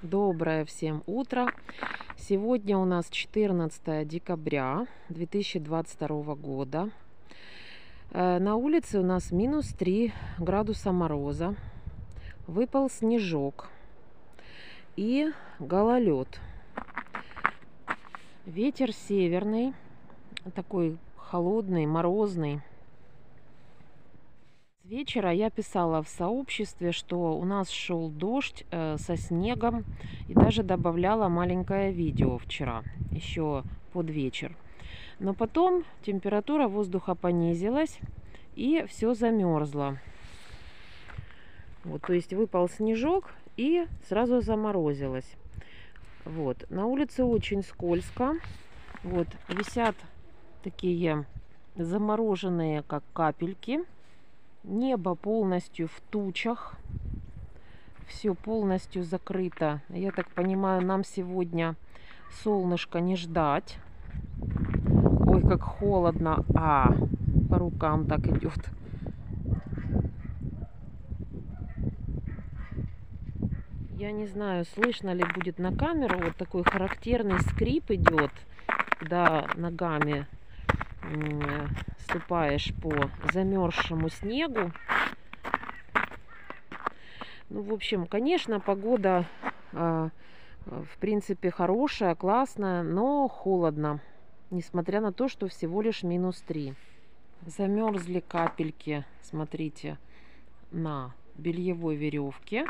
Доброе всем утро. Сегодня у нас 14 декабря 2022 года. На улице у нас минус 3 градуса мороза. Выпал снежок и гололед. Ветер северный, такой холодный, морозный. С вечера я писала в сообществе, что у нас шел дождь со снегом, и даже добавляла маленькое видео вчера, еще под вечер. Но потом температура воздуха понизилась, и все замерзло. Вот, то есть выпал снежок и сразу заморозилось. Вот, на улице очень скользко. Вот, висят такие замороженные, как капельки. Небо полностью в тучах. Все полностью закрыто. Я так понимаю, нам сегодня солнышко не ждать. Ой, как холодно. По рукам так идет. Я не знаю, слышно ли будет на камеру. Вот такой характерный скрип идет, когда ногами ступаешь по замерзшему снегу. Ну, в общем, конечно, погода в принципе хорошая, классная, но холодно, несмотря на то, что всего лишь минус 3. Замерзли капельки, смотрите, на бельевой веревке.